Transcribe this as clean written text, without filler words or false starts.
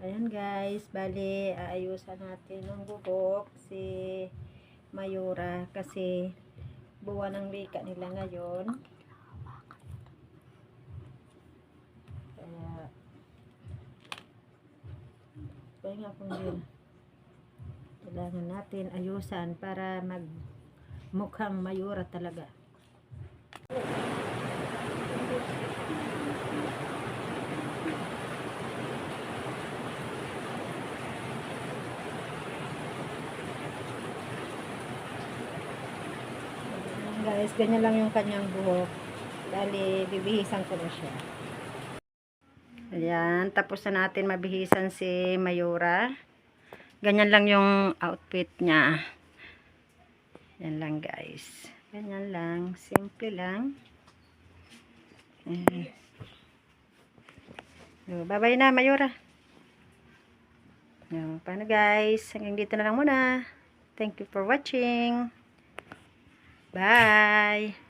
Ayan guys, bali aayusan natin ng buhok si Mayura kasi buwan ng wika nila ngayon. Kaya pahinga kong din. Kailangan natin ayusan para mukhang Mayura talaga. Guys, ganyan lang yung kanyang buhok. Dali, bibihisan ko na siya. Ayan, tapos na natin mabihisan si Mayura. Ganyan lang yung outfit niya. Yan lang guys. Ganyan lang, simple lang. Bye-bye na Mayura. Paano guys? Hanggang dito na lang muna. Thank you for watching. Bye!